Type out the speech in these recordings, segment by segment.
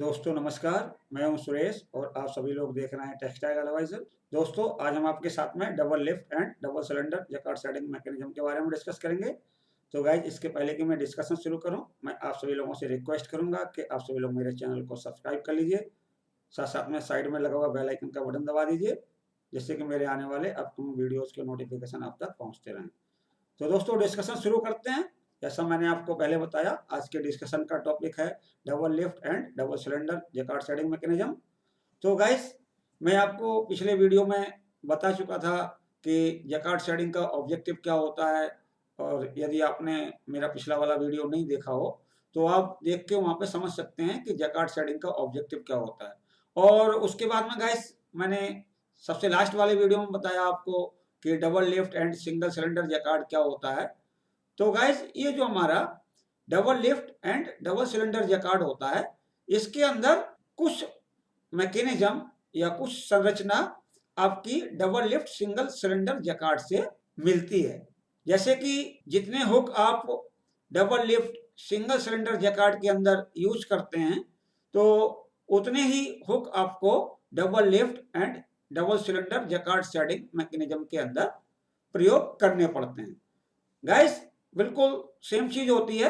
दोस्तों नमस्कार, मैं हूं सुरेश और आप सभी लोग देख रहे हैं टेक्सटाइल एडवाइजर। दोस्तों आज हम आपके साथ में double lift and double cylinder jacquard shedding mechanism के बारे में डिस्कस करेंगे। तो गाइज इसके पहले कि मैं डिस्कशन शुरू करूं, मैं आप सभी लोगों से रिक्वेस्ट करूंगा कि आप सभी लोग मेरे चैनल को सब्सक्राइब कर लीजिए। साथ साथ में साइड में लगा हुआ बेल आइकन का बटन दबा दीजिए, जिससे कि मेरे आने वाले अपकमिंग वीडियोज़ के नोटिफिकेशन आप तक पहुँचते रहें। तो दोस्तों डिस्कशन शुरू करते हैं। जैसा मैंने आपको पहले बताया, आज के डिस्कशन का टॉपिक है double lift and double cylinder jacquard shedding mechanism. तो गाइस मैं आपको पिछले वीडियो में बता चुका था कि जैकार्ड शेडिंग का ऑब्जेक्टिव क्या होता है, और यदि आपने मेरा पिछला वाला वीडियो नहीं देखा हो तो आप देख के वहाँ पे समझ सकते हैं कि जैकार्ड शेडिंग का ऑब्जेक्टिव क्या होता है। और उसके बाद में गाइस मैंने सबसे लास्ट वाले वीडियो में बताया आपको कि double lift and single cylinder jacquard क्या होता है। तो गाइस ये जो हमारा double lift and double cylinder jacquard होता है, इसके अंदर कुछ मैकेनिज्म या कुछ संरचना आपकी double lift single cylinder jacquard से मिलती है। जैसे कि जितने हुक आप double lift single cylinder jacquard के अंदर यूज करते हैं, तो उतने ही हुक आपको double lift and double cylinder jacquard shedding mechanism के अंदर प्रयोग करने पड़ते हैं। गाइस बिल्कुल सेम चीज होती है।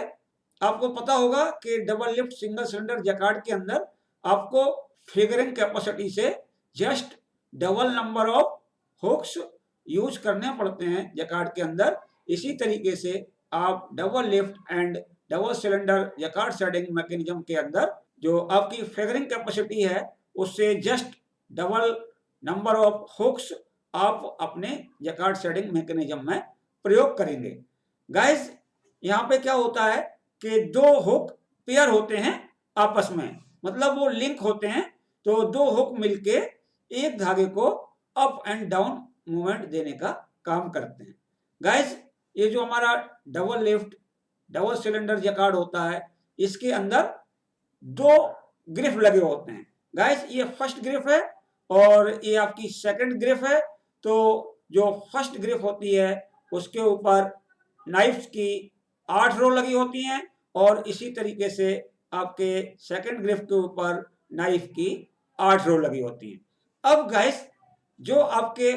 आपको पता होगा कि double lift single cylinder jacquard के अंदर आपको फिगरिंग कैपेसिटी से just double number of hooks use करने पड़ते हैं जैकार्ड के अंदर। इसी तरीके से आप double lift and double cylinder jacquard shedding mechanism के अंदर जो आपकी फिगरिंग कैपेसिटी है, उससे just double number of hooks आप अपने जैकार्ड शेडिंग मैकेनिज्म में प्रयोग करेंगे। गाइस यहाँ पे क्या होता है कि दो हुक पेयर होते हैं आपस में, मतलब वो लिंक होते हैं। तो दो हुक मिलके एक धागे को अप एंड डाउन मूवमेंट देने का काम करते हैं। गाइस ये जो हमारा double lift double cylinder jacquard होता है, इसके अंदर दो ग्रिफ लगे होते हैं। गाइस ये फर्स्ट ग्रिफ है और ये आपकी सेकंड ग्रिफ है। तो जो फर्स्ट ग्रिफ होती है उसके ऊपर नाइफ्स की 8 रो लगी होती हैं, और इसी तरीके से आपके सेकंड ग्रिफ के ऊपर नाइफ की 8 रो लगी होती हैं। अब गाइस जो आपके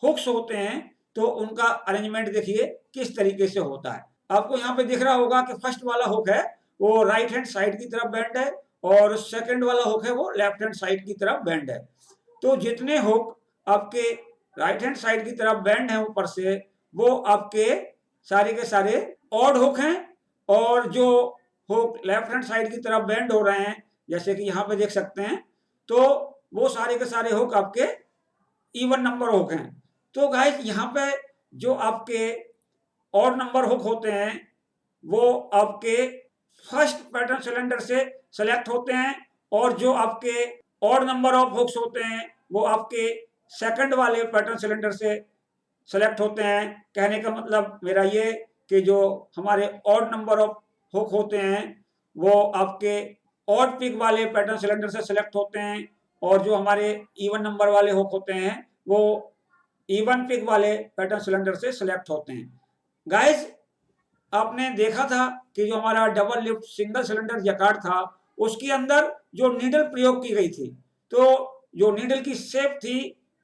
हुक्स होते हैं, तो उनका अरेंजमेंट देखिए किस तरीके से होता है। आपको यहाँ पे दिख रहा होगा कि फर्स्ट वाला हुक है वो राइट हैंड साइड की तरफ बेंड है, और सेकंड वाला हुक है वो लेफ्ट हैंड साइड की तरफ बेंड है। तो जितने हुक आपके राइट हैंड साइड की तरफ बेंड है ऊपर से, वो आपके सारे के सारे ऑड हुक हैं। और जो हुक लेफ्ट हैंड साइड की तरफ बेंड हो रहे हैं, जैसे कि यहाँ पे देख सकते हैं, तो वो सारे के सारे हुक आपके इवन नंबर हुक हैं। तो गाइस यहाँ पे जो आपके ऑड नंबर हुक होते हैं, वो आपके फर्स्ट पैटर्न सिलेंडर से सेलेक्ट होते हैं, और जो आपके ऑड नंबर ऑफ हुक्स होते हैं वो आपके सेकंड वाले पैटर्न सिलेंडर से सेलेक्ट होते हैं। कहने का मतलब मेरा ये कि जो हमारे ऑड नंबर ऑफ हुक होते हैं वो आपके ऑड पिक वाले पैटर्न सिलेंडर से सेलेक्ट होते हैं, और जो हमारे इवन नंबर वाले हुक होते हैं वो इवन पिक वाले पैटर्न सिलेंडर से सेलेक्ट होते हैं। गाइस आपने देखा था कि जो हमारा double lift single cylinder jacquard था, उसके अंदर जो नीडल प्रयोग की गई थी, तो जो नीडल की शेप थी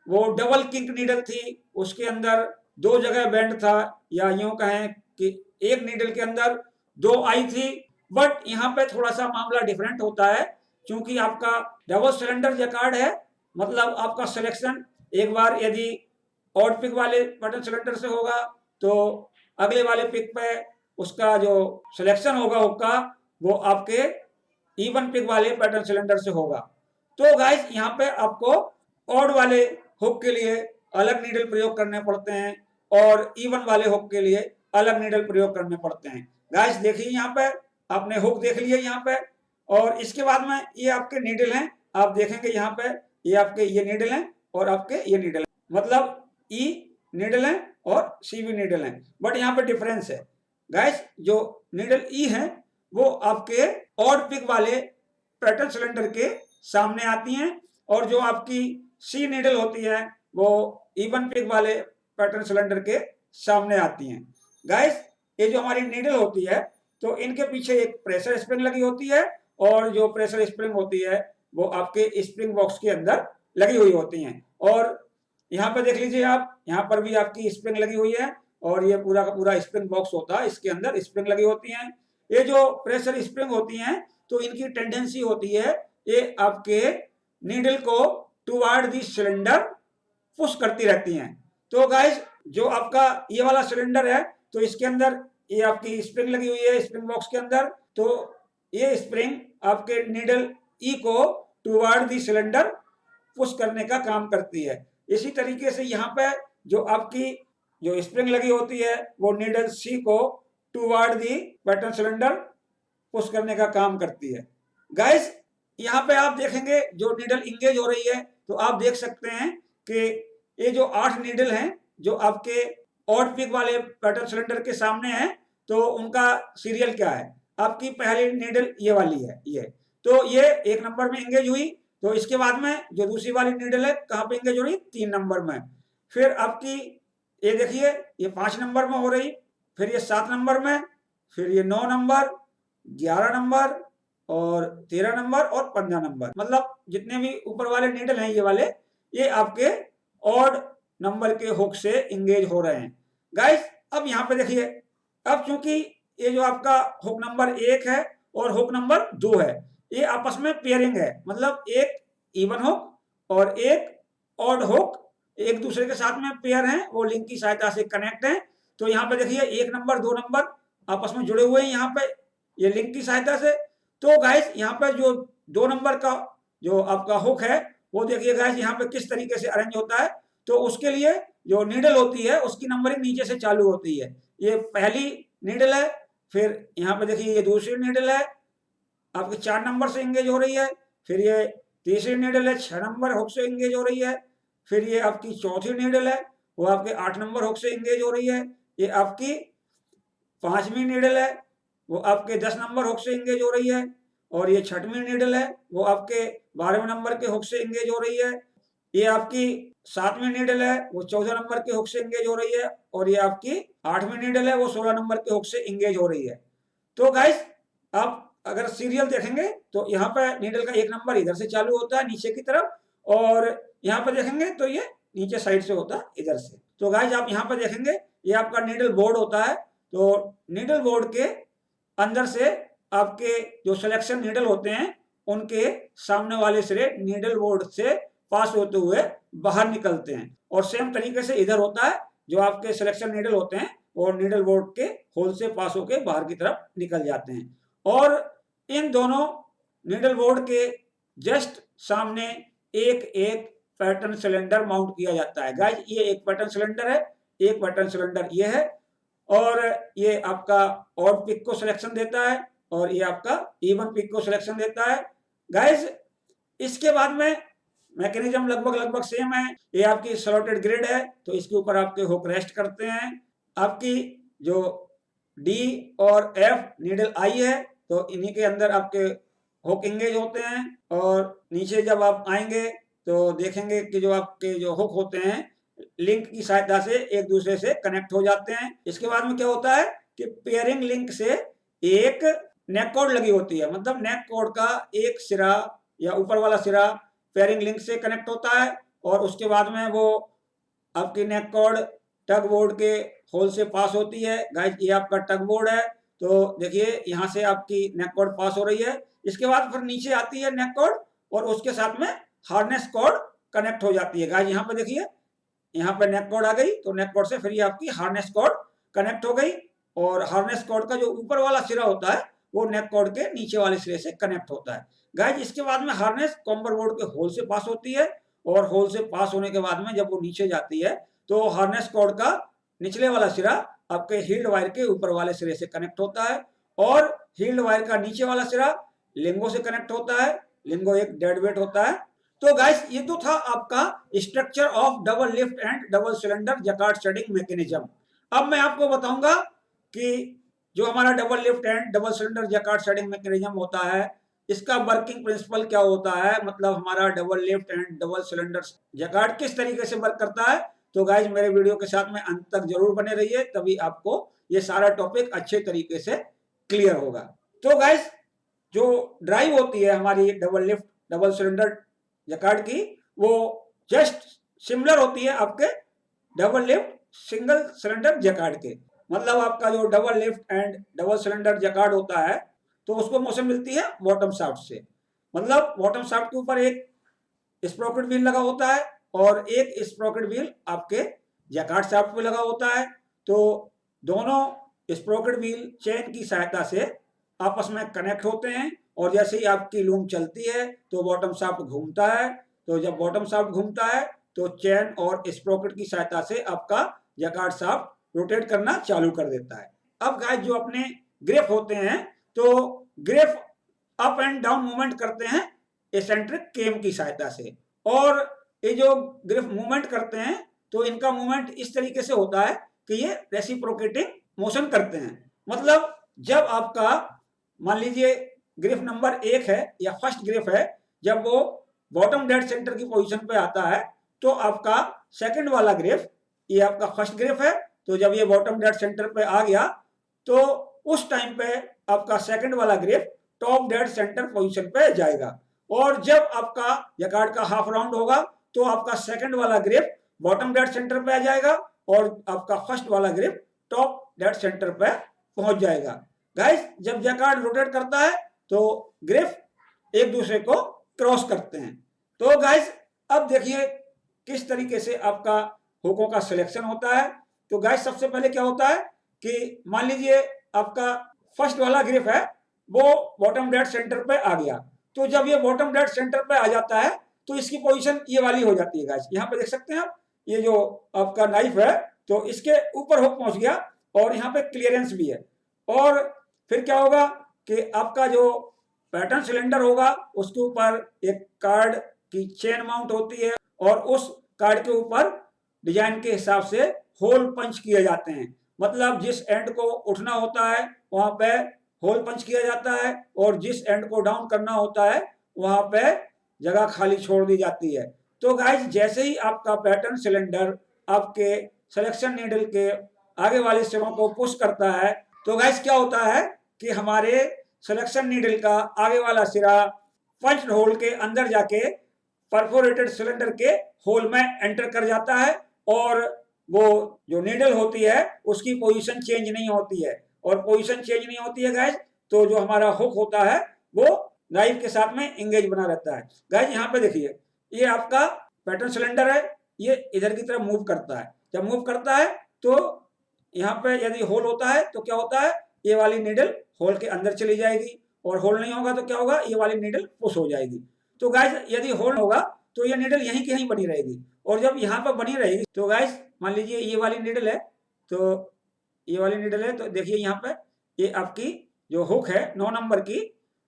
वो डबल किंक नीडल थी। उसके अंदर दो जगह बेंड था, या यूं कहें कि एक नीडल के अंदर दो आई थी। बट यहाँ पे थोड़ा सा मामला डिफरेंट होता है, क्योंकि आपका डबल सिलेंडर जैकार्ड है, मतलब आपका सिलेक्शन एक बार यदि ऑड पिक वाले पैटर्न सिलेंडर से होगा, तो अगले वाले पिक पे उसका जो सिलेक्शन होगा हुक का, वो आपके इवन पिक वाले पैटर्न सिलेंडर से होगा। तो गाइस यहाँ पे आपको ऑड वाले हुक के लिए अलग नीडल प्रयोग करने पड़ते हैं, और इवन वाले हुक के लिए अलग नीडल प्रयोग करने पड़ते हैं। गाइस देखिए यहाँ पे आपने हुक देख लिए यहाँ पे, और इसके बाद में ये आपके नीडल हैं। आप देखेंगे यहाँ पे ये आपके ये नीडल हैं और आपके ये नीडल हैं, मतलब ई नीडल है और सी भी नीडल है। बट यहाँ पे डिफरेंस है गाइस, जो नीडल ई है वो आपके ऑड पिक वाले पैटर्न सिलेंडर के सामने आती हैं, और जो आपकी सी नीडल होती है वो इवन पिक वाले पैटर्न सिलेंडर के सामने आती हैं। गाइस ये जो हमारी नीडल होती है, तो इनके पीछे एक प्रेशर स्प्रिंग लगी होती है, और जो प्रेशर स्प्रिंग होती है वो आपके स्प्रिंग बॉक्स के अंदर लगी हुई होती हैं। और यहाँ पे देख लीजिए आप, यहाँ पर भी आपकी स्प्रिंग लगी हुई है और ये पूरा का पूरा स्प्रिंग बॉक्स होता है, इसके अंदर स्प्रिंग लगी होती हैं। ये जो प्रेशर स्प्रिंग होती हैं तो इनकी टेंडेंसी होती है ये आपके नीडल को टुवर्ड द सिलेंडर पुश करती रहती हैं। तो गाइस जो आपका ये वाला सिलेंडर है तो इसके अंदर ये आपकी स्प्रिंग लगी हुई है स्प्रिंग बॉक्स के अंदर। तो ये स्प्रिंग आपके नीडल ई को टुवर्ड द सिलेंडर पुश करने का काम करती है। इसी तरीके से यहाँ पे जो आपकी जो स्प्रिंग लगी होती है वो नीडल सी को toward the pattern cylinder push करने का काम करती है। गाइस यहाँ पे आप देखेंगे जो नीडल इंगेज हो रही है तो आप देख सकते हैं कि ये जो 8 नीडल हैं जो आपके ऑड पिक वाले पैटर्न सिलेंडर के सामने हैं तो उनका सीरियल क्या है। आपकी पहली नीडल ये वाली है, ये तो ये 1 नंबर में इंगेज हुई। तो इसके बाद में जो दूसरी वाली नीडल है कहाँ पे इंगेज हो रही, 3 नंबर में। फिर आपकी ये देखिए ये 5 नंबर में हो रही, फिर ये 7 नंबर में, फिर ये 9 नंबर, 11 नंबर और 13 नंबर और 15 नंबर। मतलब जितने भी ऊपर वाले नीडल हैं ये वाले, ये आपके ऑड नंबर के हुक से इंगेज हो रहे हैं। गाइस अब यहाँ पे देखिए, अब चूंकि ये जो आपका हुक नंबर 1 है और हुक नंबर 2 है ये आपस में पेयरिंग है, मतलब एक इवन हुक और एक ऑड हुक एक दूसरे के साथ में पेयर हैं, वो लिंक की सहायता से कनेक्ट हैं। तो यहाँ पे देखिए 1 नंबर 2 नंबर आपस में जुड़े हुए हैं यहाँ पे ये लिंक की सहायता से। तो गाइस यहाँ पे जो 2 नंबर का जो आपका हुक है वो देखिए गाइस यहाँ पे किस तरीके से अरेंज होता है। तो उसके लिए जो नीडल होती है उसकी नंबरिंग नीचे से चालू होती है। ये पहली नीडल है, फिर यहाँ पे देखिए ये दूसरी नीडल है आपके 4 नंबर से इंगेज हो रही है, फिर ये तीसरी नीडल है 6 नंबर हुक से इंगेज हो रही है, फिर ये आपकी चौथी नीडल है वो आपके 8 नंबर हुक से इंगेज हो रही है, ये आपकी 5वीं नीडल है वो आपके 10 नंबर हुक से इंगेज हो रही है, और ये 6वीं नीडल है वो आपके 12वें नंबर के हुक से इंगेज हो रही है, ये आपकी 7वीं नीडल है वो 14 नंबर के हुक से इंगेज हो रही है, और ये आपकी 8वीं नीडल है वो 16 नंबर के हुक से इंगेज हो रही है। तो गाइस आप अगर सीरियल देखेंगे तो यहाँ पे नीडल का 1 नंबर इधर से चालू होता है नीचे की तरफ, और यहाँ पे देखेंगे तो ये नीचे साइड से होता है इधर से। तो गाइस आप यहाँ पे देखेंगे ये आपका नीडल बोर्ड होता है। तो नीडल बोर्ड के अंदर से आपके जो सिलेक्शन नीडल होते हैं उनके सामने वाले सिरे नीडल बोर्ड से पास होते हुए बाहर निकलते हैं, और सेम तरीके से इधर होता है जो आपके सिलेक्शन नीडल होते हैं और नीडल बोर्ड के होल से पास होकर बाहर की तरफ निकल जाते हैं। और इन दोनों नीडल बोर्ड के जस्ट सामने एक एक पैटर्न सिलेंडर माउंट किया जाता है। गाइस ये एक पैटर्न सिलेंडर है, एक पैटर्न सिलेंडर ये है, और ये आपका ऑड पिक को सिलेक्शन देता है और ये आपका इवन पिक को सिलेक्शन देता है। गाइस इसके बाद में मैकेनिज्म लगभग सेम है। ये आपकी स्लॉटेड ग्रिड है तो इसके ऊपर आपके हुक रेस्ट करते हैं। आपकी जो डी और एफ नीडल आई है तो इन्हीं के अंदर आपके हुक इंगेज होते हैं, और नीचे जब आप आएंगे तो देखेंगे कि जो आपके जो हुक होते हैं लिंक की सहायता से एक दूसरे से कनेक्ट हो जाते हैं। इसके बाद में क्या होता है कि पेयरिंग लिंक से एक नेक कॉर्ड लगी होती है, मतलब नेक कॉर्ड का एक सिरा या ऊपर वाला सिरा पेयरिंग लिंक से कनेक्ट होता है, और उसके बाद में वो आपकी नेक कॉर्ड टग बोर्ड के होल से पास होती है। गाइस ये आपका टग बोर्ड है तो देखिए यहाँ से आपकी नेक कॉर्ड पास हो रही है। इसके बाद फिर नीचे आती है नेक कॉर्ड और उसके साथ में हार्नेस कॉर्ड कनेक्ट हो जाती है। गाइस यहाँ पे देखिए यहाँ पे नेक कॉर्ड आ गई तो नेक कॉर्ड से फिर ये आपकी हार्नेस कॉर्ड कनेक्ट हो गई, और हार्नेस कॉर्ड का जो ऊपर वाला सिरा होता है वो नेक कॉर्ड के नीचे वाले सिरे से कनेक्ट होता है। गाइस इसके बाद में हार्नेस कॉम्बर बोर्ड के होल से पास होती है, और होल से पास होने के बाद में जब वो नीचे जाती है तो हार्नेस कॉर्ड का निचले वाला सिरा आपके हील्ड वायर के ऊपर वाले सिरे से कनेक्ट होता है, और हील्ड वायर का नीचे वाला सिरा लिंगो से कनेक्ट होता है। लिंगो एक डेड वेट होता है। तो गाइस ये तो था आपका structure of double lift and double cylinder jacquard shedding mechanism. अब मैं आपको बताऊंगा कि जो हमारा double lift and double cylinder jacquard shedding mechanism होता है इसका वर्किंग प्रिंसिपल क्या होता है, मतलब हमारा double lift and double cylinder jacquard किस तरीके से वर्क करता है। तो गाइज मेरे वीडियो के साथ में अंत तक जरूर बने रहिए, तभी आपको ये सारा टॉपिक अच्छे तरीके से क्लियर होगा। तो गाइज जो ड्राइव होती है हमारी double lift double cylinder jacquard की, वो जस्ट सिमिलर होती है आपके double lift single cylinder jacquard के। मतलब आपका जो double lift and double cylinder jacquard होता है तो उसको मोशन मिलती है बॉटम शाफ्ट से। मतलब बॉटम शाफ्ट के ऊपर एक स्प्रॉकेट व्हील लगा होता है और एक स्प्रॉकेट व्हील आपके जकार्ड शाफ्ट पे लगा होता है। तो दोनों स्प्रॉकेट व्हील चेन की सहायता से आपस में कनेक्ट होते हैं और जैसे ही आपकी लूम चलती है तो बॉटम शाफ्ट घूमता है। तो जब बॉटम शाफ्ट घूमता है तो चेन और स्प्रॉकेट की सहायता से आपका जकार्ड शाफ्ट रोटेट करना चालू कर देता है। अब गाइस जो अपने ग्रिप होते हैं तो grip up and down movement करते हैं एसेंट्रिक केम की सहायता से। और ये जो ग्रिप मूवमेंट करते हैं तो इनका मूवमेंट इस तरीके से होता है कि ये रेसिप्रोकेटिंग मोशन करते हैं। मतलब जब आपका मान लीजिए ग्रिप नंबर 1 है या फर्स्ट ग्रिप है, जब वो बॉटम डेड सेंटर की पोजीशन पे आता है तो आपका सेकंड वाला ग्रिप, ये आपका फर्स्ट ग्रिप है, तो जब ये बॉटम डेड सेंटर पे आ गया तो उस टाइम पे आपका सेकंड वाला grip top dead centre position पे जाएगा। और जब आपका जकार्ड का हाफ राउंड होगा तो आपका सेकंड वाला ग्रिप बॉटम डेड सेंटर पे आ जाएगा और आपका फर्स्ट वाला ग्रिप टॉप डेड सेंटर पे पहुंच जाएगा। गाइस जब जकार्ड रोटेट करता है तो ग्रिप एक दूसरे को क्रॉस करते हैं। तो गाइस अब देखिए किस तरीके से आपका हुकों का सिलेक्शन होता है। तो गाइस सबसे पहले क्या होता है कि मान लीजिए आपका फर्स्ट वाला ग्रिप है वो बॉटम डेड सेंटर पे आ गया, तो जब ये बॉटम डेड सेंटर पे आ जाता है तो इसकी पोजीशन ये वाली हो जाती है। गाइस यहाँ पे देख सकते हैं आप, ये जो आपका नाइफ है तो इसके ऊपर हुक पहुंच गया और यहाँ पे क्लियरेंस भी है। और फिर क्या होगा कि आपका जो पैटर्न सिलेंडर होगा उसके ऊपर एक कार्ड की चेन माउंट होती है और उस कार्ड के ऊपर डिजाइन के हिसाब से होल पंच किए जाते हैं। मतलब जिस एंड को उठना होता है वहां पे होल पंच किया जाता है और जिस एंड को डाउन करना होता है वहां पे जगह खाली छोड़ दी जाती है। तो गाइस जैसे ही आपका पैटर्न सिलेंडर आपके सिलेक्शन नीडल के आगे वाले सिरों को पुश करता है तो गाइस क्या होता है कि हमारे सिलेक्शन नीडल का आगे वाला सिरा पंच होल के अंदर जाके परफोरेटेड सिलेंडर के होल में एंटर कर जाता है और वो जो नीडल होती है उसकी पोजीशन चेंज नहीं होती है। और पोजीशन चेंज नहीं होती है गाइस तो जो हमारा हुक होता है वो नाइफ के साथ में इंगेज बना रहता है। गाइस यहाँ पे देखिए ये आपका पैटर्न सिलेंडर है, ये इधर की तरफ मूव करता है। जब मूव करता है तो यहाँ पे यदि होल होता है तो क्या होता है, ये वाली नीडल होल के अंदर चली जाएगी और होल नहीं होगा तो क्या होगा, ये वाली नीडल पुश हो जाएगी। तो गाइस यदि होल होगा तो ये नीडल यहीं की यहीं बनी रहेगी और जब यहाँ पर बनी रहेगी तो गाइस मान लीजिए ये वाली नीडल है, तो ये वाली नीडल है तो देखिए यहाँ पे ये आपकी जो हुक है 9 नंबर की,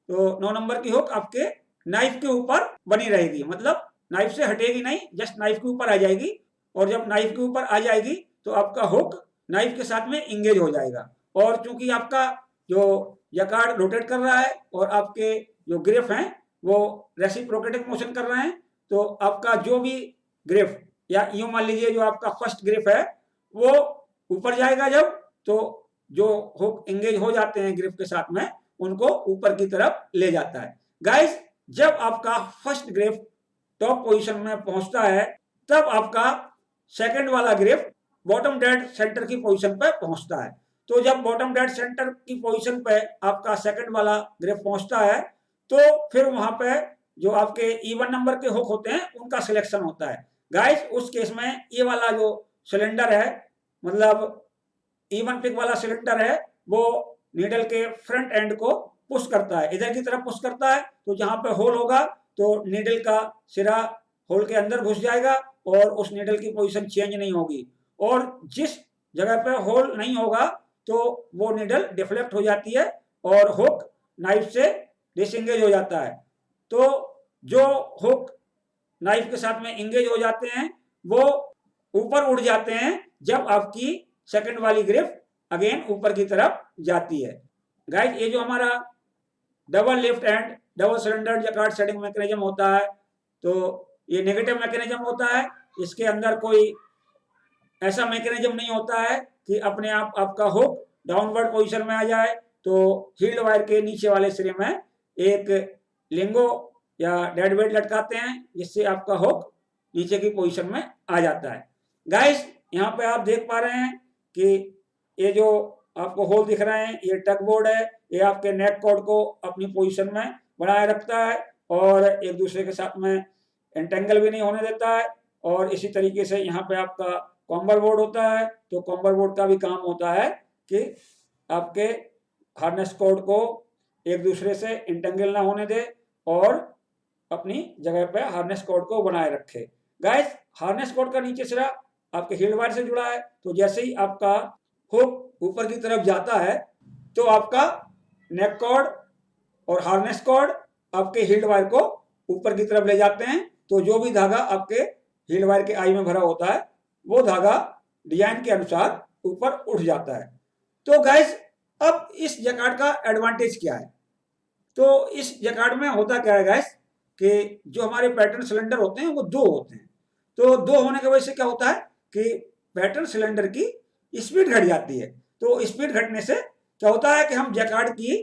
तो 9 नंबर की हुक आपके नाइफ के ऊपर बनी रहेगी। मतलब नाइफ से हटेगी नहीं, जस्ट नाइफ के ऊपर आ जाएगी और जब नाइफ के ऊपर आ जाएगी तो आपका हुक नाइफ के साथ में इंगेज हो जाएगा। और चूंकि आपका जो जकार्ड रोटेट कर रहा है और आपके जो ग्रिप हैं वो रेसिप्रोकेटिंग मोशन कर रहे हैं तो आपका जो भी ग्रिप या यूं मान लीजिए जो आपका फर्स्ट ग्रिप है वो ऊपर जाएगा जब, तो जो हुक इंगेज हो जाते हैं ग्रिप के साथ में उनको ऊपर की तरफ ले जाता है। गाइस जब आपका फर्स्ट ग्रिप टॉप पोजीशन में पहुंचता है तब आपका सेकंड वाला ग्रिप बॉटम डेड सेंटर की पोजीशन पे पहुंचता है। तो जब बॉटम डेड सेंटर की पोजीशन पे आपका सेकंड वाला ग्रिप पहुंचता है तो फिर वहां पे जो आपके इवन नंबर के हुक होते हैं उनका सिलेक्शन होता है। गाइस उस केस में ये वाला जो सिलेंडर है, मतलब इवन पिक वाला सिलेंडर है, वो नीडल के फ्रंट एंड को पुश करता है, इधर की तरफ पुश करता है। तो जहां पे होल होगा तो नीडल का सिरा होल के अंदर घुस जाएगा और उस नीडल की पोजीशन चेंज नहीं होगी। और जिस जगह पे होल नहीं होगा तो वो नीडल डिफ्लेक्ट हो जाती है और हुक नाइफ से डिसएंगेज हो जाता है। तो जो हुक नाइफ के साथ में इंगेज हो जाते हैं वो ऊपर उड़ जाते हैं जब आपकी सेकंड वाली ग्रिप अगेन ऊपर की तरफ जाती है। गाइस ये जो हमारा double lift and double cylinder jacquard setting mechanism होता है तो ये नेगेटिव मैकेनिज्म होता है। इसके अंदर कोई ऐसा मैकेनिज्म नहीं होता है कि अपने आप आपका हुक डाउनवर्ड पोजीशन में आ जाए तो हील्ड वायर के नीचे वाले सिरे में एक लिंगो या डेड वेट लटकाते हैं, जिससे आपका हुक नीचे की पोजीशन में आ जाता है। गाइस यहाँ पे आप देख पा रहे हैं कि ये जो आपको होल दिख रहे हैं, ये टग बोर्ड है, ये आपके नेक कॉर्ड को अपनी पोजीशन में बनाए रखता है और एक दूसरे के साथ में एंटेंगल भी नहीं होने देता है। और इसी तरीके से यहाँ पे आपका कॉम्बर बोर्ड होता है, तो कॉम्बर बोर्ड का भी काम होता है कि आपके हार्नेस कॉर्ड को एक दूसरे से इंटेंगल ना होने दे और अपनी जगह पे हार्नेस कॉर्ड को बनाए रखे। गाइस हार्नेस कॉर्ड का नीचे सिरा आपके हील्ड वायर से जुड़ा है, तो जैसे ही आपका हुक ऊपर की तरफ जाता है तो आपका नेक कॉर्ड और हार्नेस कॉर्ड आपके हील्ड वायर को ऊपर की तरफ ले जाते हैं। तो जो भी धागा आपके हील्ड वायर के आई में भरा होता है वो धागा डिजाइन के अनुसार ऊपर उठ जाता है। तो गाइस अब इस जैकार्ड का एडवांटेज क्या है? तो इस जैकार्ड में होता क्या है गाइस कि जो हमारे पैटर्न सिलेंडर होते हैं वो दो होते हैं। तो दो होने की वजह से क्या होता है कि पैटर्न सिलेंडर की स्पीड घट जाती है। तो स्पीड घटने से क्या होता है कि हम जैकार्ड की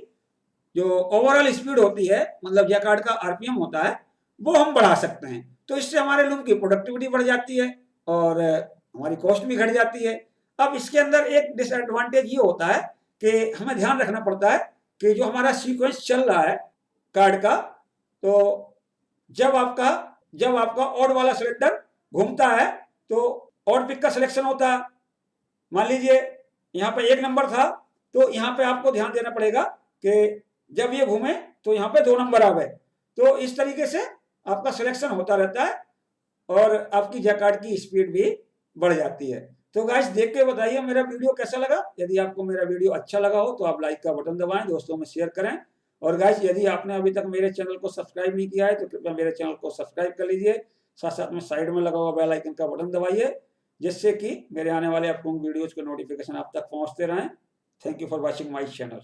जो ओवरऑल स्पीड होती है, मतलब जैकार्ड का आरपीएम होता है, वो हम बढ़ा सकते हैं। तो इससे हमारे लूम की प्रोडक्टिविटी बढ़ जाती है और हमारी कॉस्ट भी घट जाती है। अब इसके अंदर एक डिसएडवांटेज ये होता है कि हमें ध्यान रखना पड़ता है कि जो हमारा सीक्वेंस चल रहा है कार्ड का, तो जब आपका ऑड वाला सिलेंडर घूमता है तो ऑड पिक का सिलेक्शन होता है। मान लीजिए यहाँ पे 1 नंबर था, तो यहाँ पे आपको ध्यान देना पड़ेगा कि जब ये घूमे तो यहाँ पे 2 नंबर आ गए। तो इस तरीके से आपका सिलेक्शन होता रहता है और आपकी जैकार्ड की स्पीड भी बढ़ जाती है। तो गाइस देख के बताइए मेरा वीडियो कैसा लगा। यदि आपको मेरा वीडियो अच्छा लगा हो तो आप लाइक का बटन दबाएं, दोस्तों में शेयर करें। और गाइस यदि आपने अभी तक मेरे चैनल को सब्सक्राइब नहीं किया है तो कृपया मेरे चैनल को सब्सक्राइब कर लीजिए। साथ साथ में साइड में लगा हुआ बेल आइकन का बटन दबाइए, जिससे कि मेरे आने वाले अपकमिंग वीडियोज के नोटिफिकेशन आप तक पहुंचते रहें। Thank you for watching my channel.